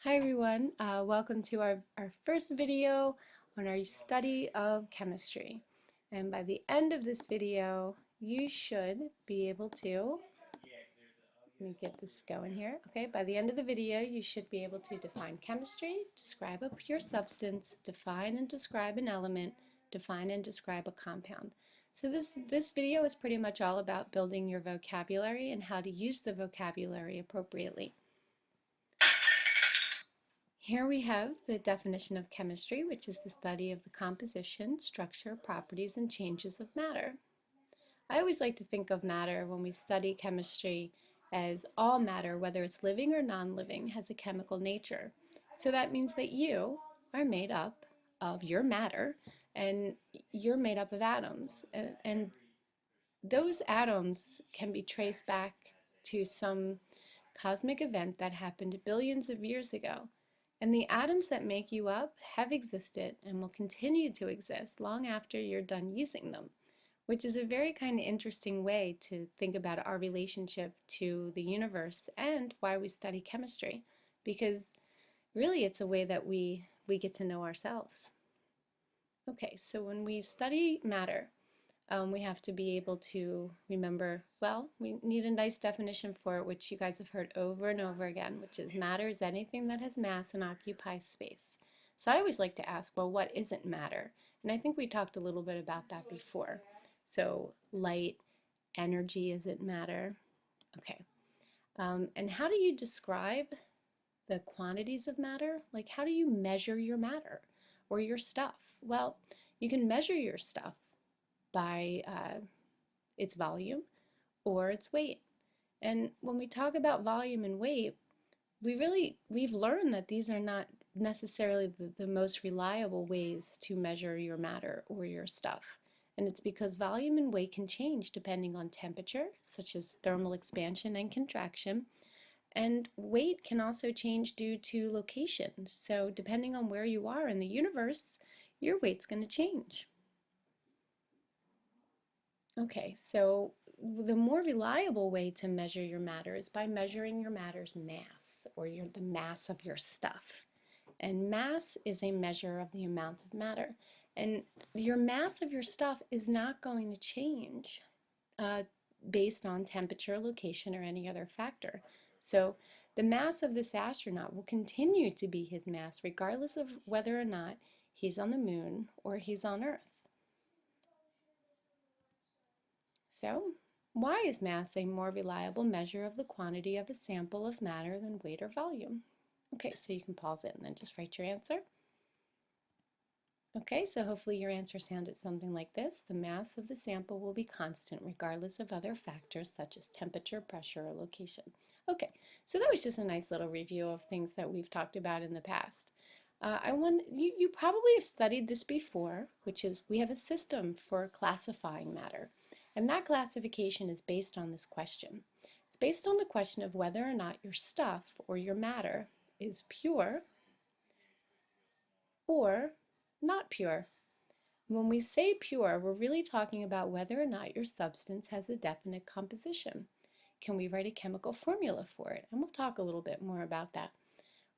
Hi everyone, welcome to our first video on our study of chemistry. And by the end of this video, you should be able to, let me get this going here. Okay, by the end of the video, you should be able to define chemistry, describe a pure substance, define and describe an element, define and describe a compound. So this video is pretty much all about building your vocabulary and how to use the vocabulary appropriately. Here we have the definition of chemistry, which is the study of the composition, structure, properties, and changes of matter. I always like to think of matter when we study chemistry as all matter, whether it's living or non-living, has a chemical nature. So that means that you are made up of your matter, and you're made up of atoms. And those atoms can be traced back to some cosmic event that happened billions of years ago. And the atoms that make you up have existed and will continue to exist long after you're done using them, which is a very kind of interesting way to think about our relationship to the universe and why we study chemistry, because really it's a way that we get to know ourselves. Okay, so when we study matter, we have to be able to remember, well, we need a nice definition for it, which you guys have heard over and over again, which is matter is anything that has mass and occupies space. So I always like to ask, well, what isn't matter? And I think we talked a little bit about that before. So light, energy isn't matter. Okay. And how do you describe the quantities of matter? Like, how do you measure your matter or your stuff? Well, you can measure your stuff by its volume or its weight. And when we talk about volume and weight, we've learned that these are not necessarily the most reliable ways to measure your matter or your stuff. And it's because volume and weight can change depending on temperature, such as thermal expansion and contraction. And weight can also change due to location. So depending on where you are in the universe, your weight's going to change. Okay, so the more reliable way to measure your matter is by measuring your matter's mass, or the mass of your stuff. And mass is a measure of the amount of matter. And your mass of your stuff is not going to change based on temperature, location, or any other factor. So the mass of this astronaut will continue to be his mass regardless of whether or not he's on the moon or he's on Earth. So, why is mass a more reliable measure of the quantity of a sample of matter than weight or volume? Okay, so you can pause it and then just write your answer. Okay, so hopefully your answer sounded something like this. The mass of the sample will be constant regardless of other factors such as temperature, pressure, or location. Okay, so that was just a nice little review of things that we've talked about in the past. You probably have studied this before, which is we have a system for classifying matter. And that classification is based on this question. It's based on the question of whether or not your stuff or your matter is pure or not pure. When we say pure, we're really talking about whether or not your substance has a definite composition. Can we write a chemical formula for it? And we'll talk a little bit more about that.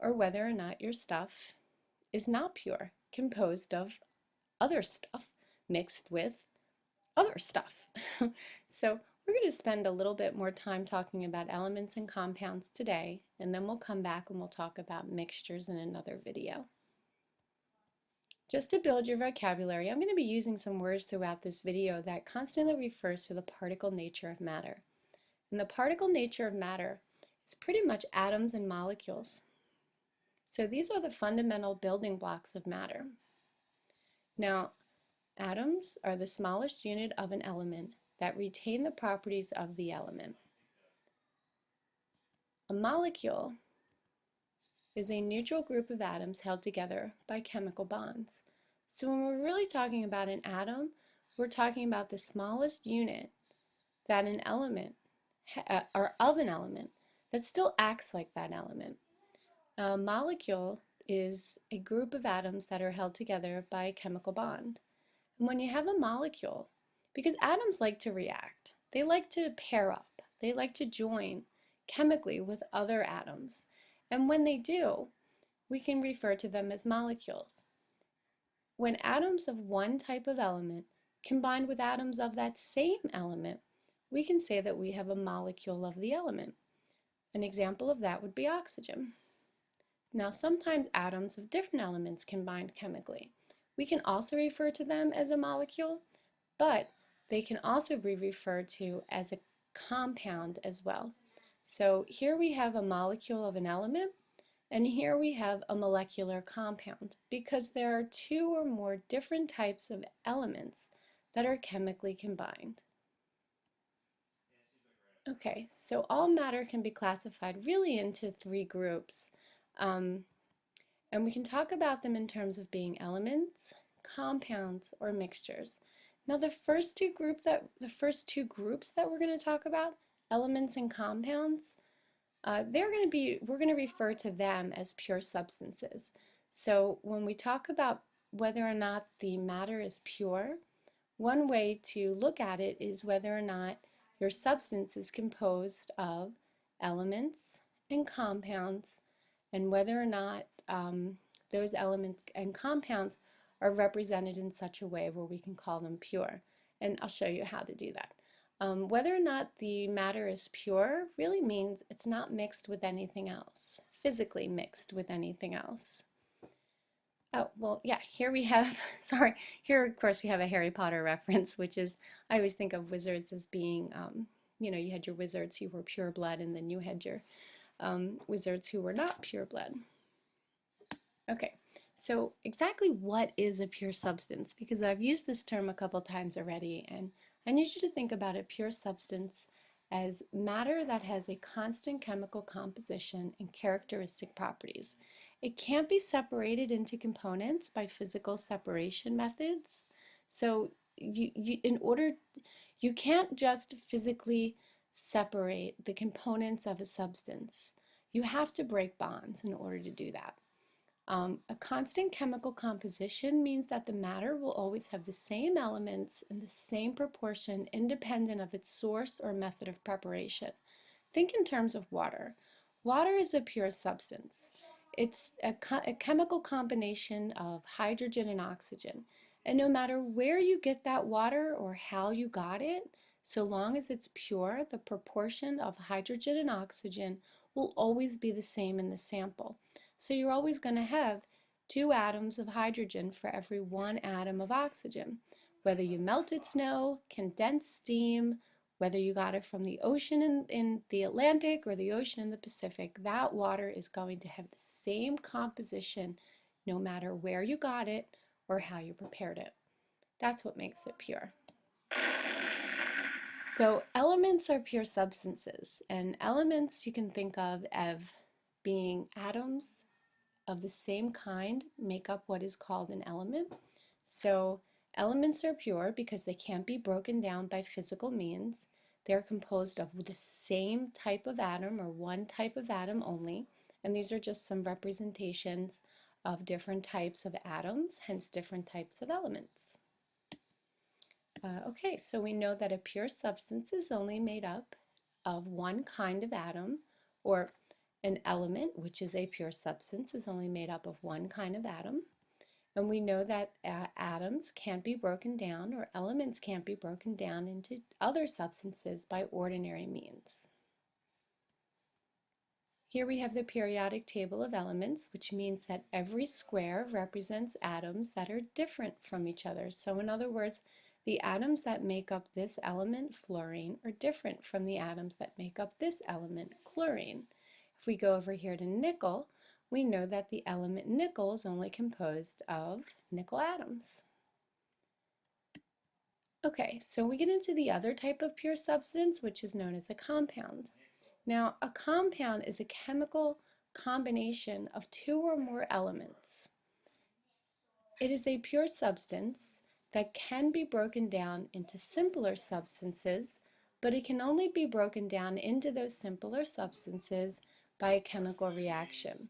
Or whether or not your stuff is not pure, composed of other stuff mixed with other stuff. So we're going to spend a little bit more time talking about elements and compounds today, and then we'll come back and we'll talk about mixtures in another video. Just to build your vocabulary, I'm going to be using some words throughout this video that constantly refers to the particle nature of matter. And the particle nature of matter is pretty much atoms and molecules. So these are the fundamental building blocks of matter. Now, atoms are the smallest unit of an element that retain the properties of the element. A molecule is a neutral group of atoms held together by chemical bonds. So when we're really talking about an atom, we're talking about the smallest unit that an element, or of an element, that still acts like that element. A molecule is a group of atoms that are held together by a chemical bond. And when you have a molecule, because atoms like to react, they like to pair up, they like to join chemically with other atoms. And when they do, we can refer to them as molecules. When atoms of one type of element combine with atoms of that same element, we can say that we have a molecule of the element. An example of that would be oxygen. Now, sometimes atoms of different elements combine chemically. We can also refer to them as a molecule, but they can also be referred to as a compound as well. So here we have a molecule of an element, and here we have a molecular compound because there are two or more different types of elements that are chemically combined. Okay, so all matter can be classified really into three groups. And we can talk about them in terms of being elements, compounds, or mixtures. Now the first two groups that we're going to talk about, elements and compounds, we're going to refer to them as pure substances. So when we talk about whether or not the matter is pure, one way to look at it is whether or not your substance is composed of elements and compounds, and whether or not those elements and compounds are represented in such a way where we can call them pure. And I'll show you how to do that. Whether or not the matter is pure really means it's not mixed with anything else, physically mixed with anything else. Oh, well, yeah, here we have, sorry, here of course we have a Harry Potter reference, which is, I always think of wizards as being, you know, you had your wizards who were pure blood, and then you had your wizards who were not pure blood. Okay, so exactly what is a pure substance? Because I've used this term a couple times already, and I need you to think about a pure substance as matter that has a constant chemical composition and characteristic properties. It can't be separated into components by physical separation methods. So you can't just physically separate the components of a substance. You have to break bonds in order to do that. A constant chemical composition means that the matter will always have the same elements in the same proportion independent of its source or method of preparation. Think in terms of water. Water is a pure substance. It's a chemical combination of hydrogen and oxygen. And no matter where you get that water or how you got it, so long as it's pure, the proportion of hydrogen and oxygen will always be the same in the sample. So you're always going to have 2 atoms of hydrogen for every 1 atom of oxygen. Whether you melted snow, condensed steam, whether you got it from the ocean in the Atlantic or the ocean in the Pacific, that water is going to have the same composition no matter where you got it or how you prepared it. That's what makes it pure. So elements are pure substances, and elements you can think of as being atoms of the same kind make up what is called an element. So elements are pure because they can't be broken down by physical means. They're composed of the same type of atom or one type of atom only, and these are just some representations of different types of atoms, hence different types of elements. Okay, so we know that a pure substance is only made up of one kind of atom, or an element, which is a pure substance, is only made up of one kind of atom. And we know that atoms can't be broken down, or elements can't be broken down into other substances by ordinary means. Here we have the periodic table of elements, which means that every square represents atoms that are different from each other. So in other words, the atoms that make up this element, fluorine, are different from the atoms that make up this element, chlorine. If we go over here to nickel, we know that the element nickel is only composed of nickel atoms. Okay, so we get into the other type of pure substance, which is known as a compound. Now, a compound is a chemical combination of 2 or more elements. It is a pure substance that can be broken down into simpler substances, but it can only be broken down into those simpler substances by a chemical reaction.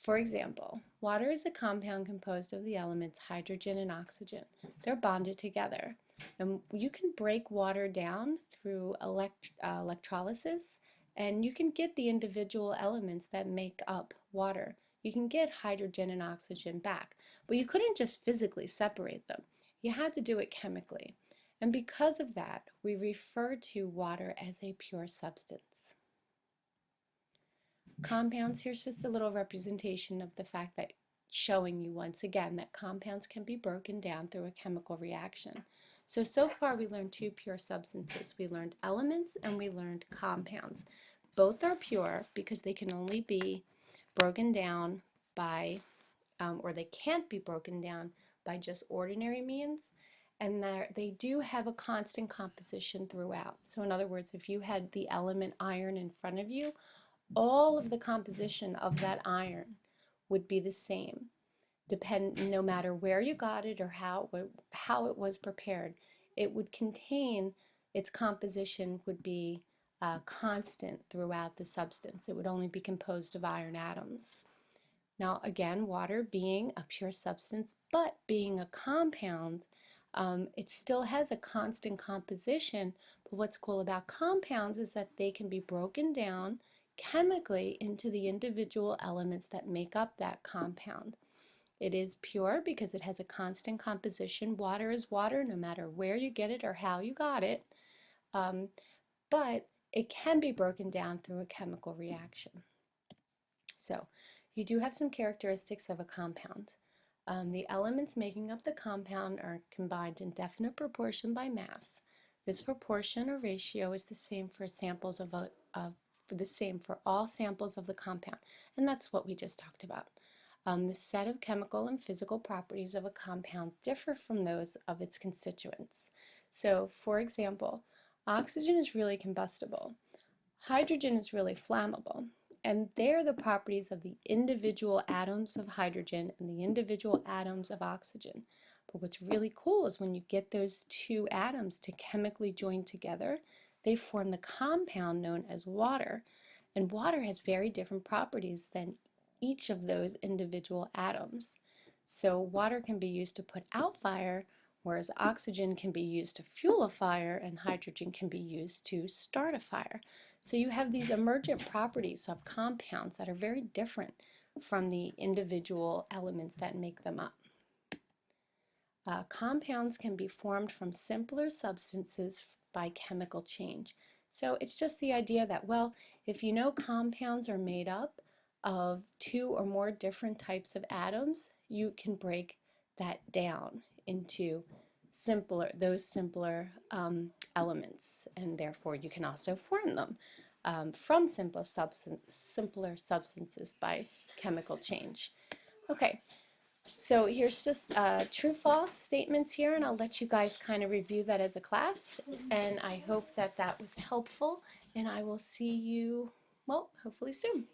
For example, water is a compound composed of the elements hydrogen and oxygen. They're bonded together. And you can break water down through electrolysis, and you can get the individual elements that make up water. you can get hydrogen and oxygen back. But you couldn't just physically separate them. You had to do it chemically. And because of that, we refer to water as a pure substance. Compounds, here's just a little representation of the fact that showing you once again that compounds can be broken down through a chemical reaction. So far we learned two pure substances. We learned elements and we learned compounds. Both are pure because they can only be broken down by, or they can't be broken down by just ordinary means, and they do have a constant composition throughout. So in other words, if you had the element iron in front of you, all of the composition of that iron would be the same, no matter where you got it or how it was prepared. It would contain, its composition would be constant throughout the substance. It would only be composed of iron atoms. Now again, water being a pure substance, but being a compound, it still has a constant composition, but what's cool about compounds is that they can be broken down chemically into the individual elements that make up that compound. It is pure because it has a constant composition. Water is water no matter where you get it or how you got it, but it can be broken down through a chemical reaction. So you do have some characteristics of a compound. The elements making up the compound are combined in definite proportion by mass. This proportion or ratio is the same for samples the same for all samples of the compound, and that's what we just talked about. The set of chemical and physical properties of a compound differ from those of its constituents. So, for example, oxygen is really combustible, hydrogen is really flammable, and they're the properties of the individual atoms of hydrogen and the individual atoms of oxygen. But what's really cool is when you get those two atoms to chemically join together, they form the compound known as water. And water has very different properties than each of those individual atoms. So water can be used to put out fire, whereas oxygen can be used to fuel a fire and hydrogen can be used to start a fire. So you have these emergent properties of compounds that are very different from the individual elements that make them up. Compounds can be formed from simpler substances by chemical change. So it's just the idea that, well, if you know compounds are made up of two or more different types of atoms, you can break that down into those simpler elements, and therefore you can also form them from simpler substances by chemical change. Okay. So here's just true-false statements here, and I'll let you guys kind of review that as a class, and I hope that that was helpful, and I will see you, well, hopefully soon.